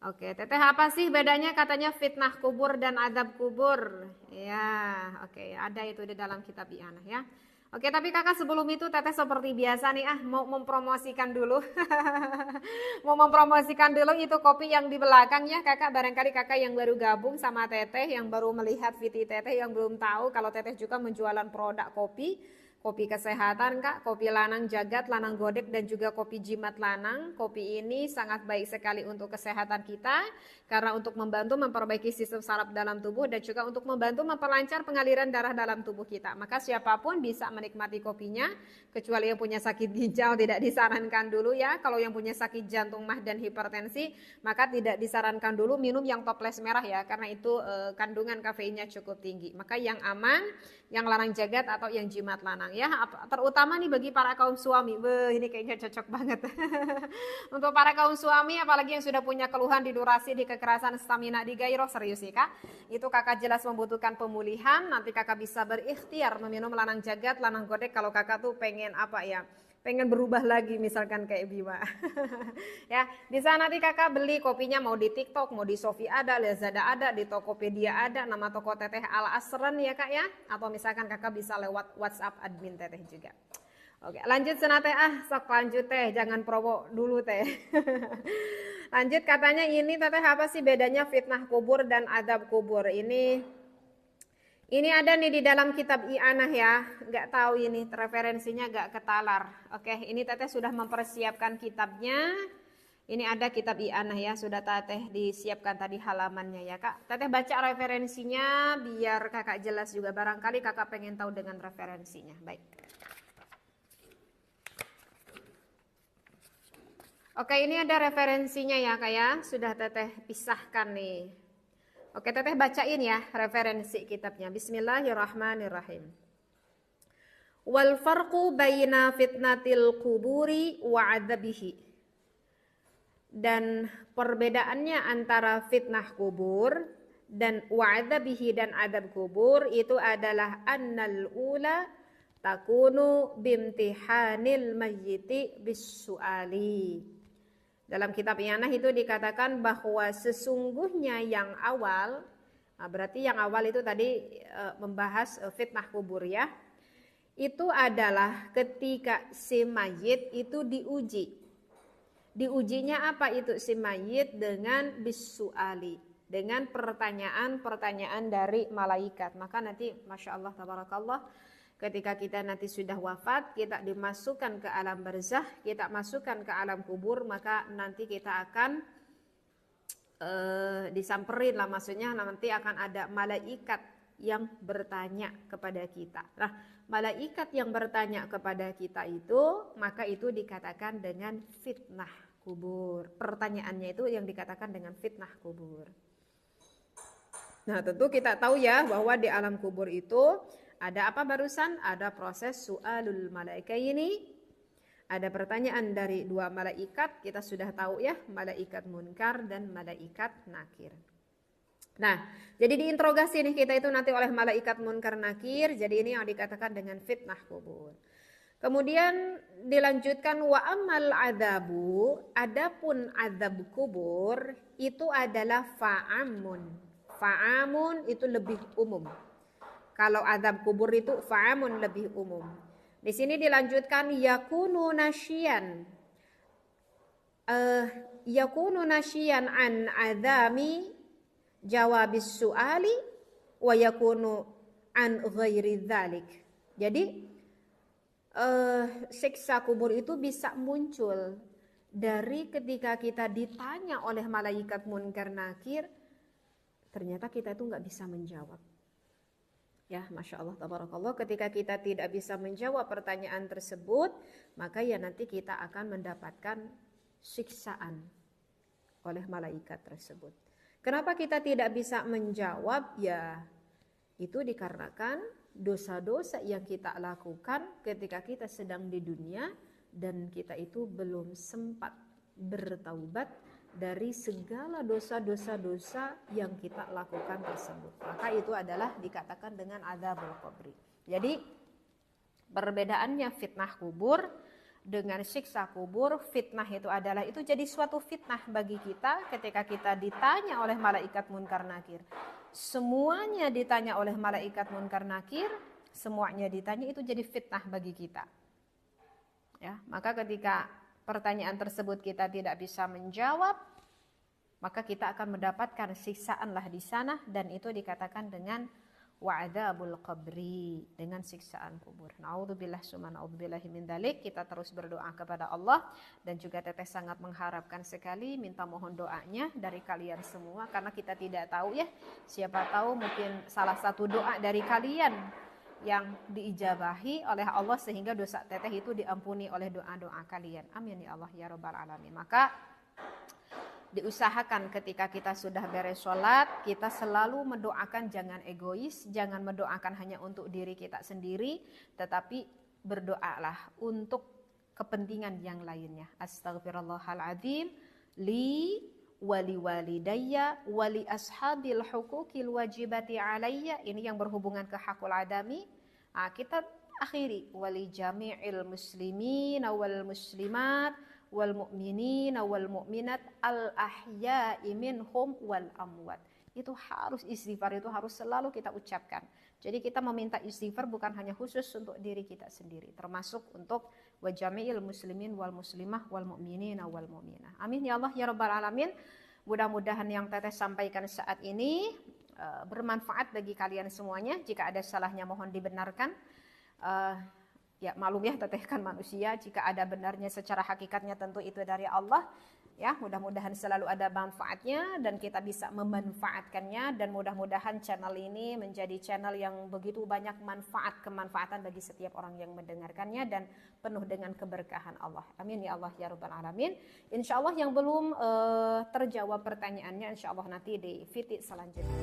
Oke, Teteh apa sih bedanya katanya fitnah kubur dan azab kubur? Ya, oke, ada itu di dalam kitab I'anah ya. Oke, tapi kakak sebelum itu Teteh seperti biasa nih mau mempromosikan dulu. Mau mempromosikan dulu itu kopi yang di belakang ya kakak. Barangkali kakak yang baru gabung sama Teteh, yang baru melihat VT Teteh, yang belum tahu kalau Teteh juga menjualan produk kopi. Kopi kesehatan kak, kopi lanang jagat, lanang godek dan juga kopi jimat lanang. Kopi ini sangat baik sekali untuk kesehatan kita karena untuk membantu memperbaiki sistem saraf dalam tubuh dan juga untuk membantu memperlancar pengaliran darah dalam tubuh kita. Maka siapapun bisa menikmati kopinya, kecuali yang punya sakit ginjal tidak disarankan dulu ya. Kalau yang punya sakit jantung, mah dan hipertensi, maka tidak disarankan dulu minum yang toples merah ya, karena itu kandungan kafeinnya cukup tinggi. Maka yang aman, yang lanang jagat atau yang jimat lanang ya, terutama nih bagi para kaum suami. Ini kayaknya cocok banget. Untuk para kaum suami apalagi yang sudah punya keluhan di durasi, di kekerasan, stamina, di gairah, serius nih kak. Itu kakak jelas membutuhkan pemulihan. Nanti kakak bisa berikhtiar meminum lanang jagat, lanang godek kalau kakak tuh pengen apa ya, pengen berubah lagi misalkan kayak Bima. Ya, di sana nanti kakak beli kopinya mau di TikTok, mau di Shopee ada, Lazada ada, di Tokopedia ada, nama toko Teteh Al Asren ya kak ya, atau misalkan kakak bisa lewat WhatsApp admin Teteh juga. Oke, lanjut sana teh, sok lanjut teh, jangan promo dulu teh. Lanjut katanya ini Teteh apa sih bedanya fitnah kubur dan adab kubur ini ada nih di dalam kitab I'anah ya, nggak tahu ini referensinya nggak ketalar. Oke, ini Teteh sudah mempersiapkan kitabnya. Ini ada kitab I'anah ya, sudah Teteh disiapkan tadi halamannya ya kak. Teteh baca referensinya biar kakak jelas juga, barangkali kakak pengen tahu dengan referensinya. Baik. Oke, ini ada referensinya ya kak ya, sudah Teteh pisahkan nih. Oke, Teteh bacain ya referensi kitabnya. Bismillahirrahmanirrahim. Wal farqu baina fitnatil kuburi wa adzabihi. Dan perbedaannya antara fitnah kubur dan wa adzabihi dan adab kubur itu adalah annal ula takunu bimtihanil mayyiti bis-su'ali. Dalam kitab I'anah itu dikatakan bahwa sesungguhnya yang awal, berarti yang awal itu tadi membahas fitnah kubur ya, itu adalah ketika si mayit itu diuji. Diujinya apa itu si mayit? Dengan bisuali, dengan pertanyaan-pertanyaan dari malaikat. Maka nanti Masya Allah tabarakallah, ketika kita nanti sudah wafat, kita dimasukkan ke alam barzah, kita masukkan ke alam kubur, maka nanti kita akan disamperin lah, maksudnya nanti akan ada malaikat yang bertanya kepada kita. Nah, malaikat yang bertanya kepada kita itu, maka itu dikatakan dengan fitnah kubur. Pertanyaannya itu yang dikatakan dengan fitnah kubur. Nah, tentu kita tahu ya bahwa di alam kubur itu ada apa barusan? Ada proses su'alul malaika ini. Ada pertanyaan dari dua malaikat, kita sudah tahu ya, malaikat munkar dan malaikat nakir. Nah, jadi diinterogasi nih kita itu nanti oleh malaikat munkar nakir, jadi ini yang dikatakan dengan fitnah kubur. Kemudian dilanjutkan wa amal adabu, adapun adab kubur itu adalah fa'amun. Fa'amun itu lebih umum. Kalau azab kubur itu fa'amun lebih umum. Di sini dilanjutkan yakunu nasyian. Yakunu nasyian an azami jawabis su'ali wa yakunu an ghairi dzalik. Jadi siksa kubur itu bisa muncul dari ketika kita ditanya oleh malaikat munkar nakir, ternyata kita itu nggak bisa menjawab. Ya, Masya Allah, tabarakallah, ketika kita tidak bisa menjawab pertanyaan tersebut, maka ya nanti kita akan mendapatkan siksaan oleh malaikat tersebut. Kenapa kita tidak bisa menjawab? Ya, itu dikarenakan dosa-dosa yang kita lakukan ketika kita sedang di dunia dan kita itu belum sempat bertaubat dari segala dosa-dosa yang kita lakukan tersebut. Maka itu adalah dikatakan dengan adzabul qabri. Jadi perbedaannya fitnah kubur dengan siksa kubur. Fitnah itu adalah, itu jadi suatu fitnah bagi kita ketika kita ditanya oleh malaikat munkar nakir. Semuanya ditanya oleh malaikat munkar nakir, semuanya ditanya, itu jadi fitnah bagi kita. Ya, maka ketika pertanyaan tersebut kita tidak bisa menjawab, maka kita akan mendapatkan siksaanlah di sana, dan itu dikatakan dengan wa'adzabul qabri, dengan siksaan kubur. Naudzubillah summa naudzubillahi min dzalik. Kita terus berdoa kepada Allah, dan juga Teteh sangat mengharapkan sekali, minta mohon doanya dari kalian semua, karena kita tidak tahu ya, siapa tahu mungkin salah satu doa dari kalian yang diijabahi oleh Allah sehingga dosa Teteh itu diampuni oleh doa-doa kalian. Amin ya Allah ya rabbal alamin. Maka diusahakan ketika kita sudah beres sholat, kita selalu mendoakan, jangan egois, jangan mendoakan hanya untuk diri kita sendiri, tetapi berdoalah untuk kepentingan yang lainnya. Astaghfirullahaladzim li wali walidayya wali ashabil hukukil wajibati alayya. Ini yang berhubungan ke hakul adami. Kita akhiri wali jami'il muslimin wal muslimat wal mu'minin wal mu'minat al ahya'i minhum wal amwat. Itu harus istighfar, itu harus selalu kita ucapkan. Jadi kita meminta istighfar bukan hanya khusus untuk diri kita sendiri, termasuk untuk wa jami'il muslimin wal muslimah wal mu'minin wal mu'minah. Amin ya Allah ya rabbal alamin. Mudah-mudahan yang Teteh sampaikan saat ini bermanfaat bagi kalian semuanya. Jika ada salahnya mohon dibenarkan. Ya maklum ya, Teteh kan manusia, jika ada benarnya secara hakikatnya tentu itu dari Allah. Ya, mudah-mudahan selalu ada manfaatnya dan kita bisa memanfaatkannya, dan mudah-mudahan channel ini menjadi channel yang begitu banyak kemanfaatan bagi setiap orang yang mendengarkannya dan penuh dengan keberkahan Allah. Amin ya Allah ya rabbal alamin. Insyaallah yang belum terjawab pertanyaannya, insyaallah nanti di video selanjutnya.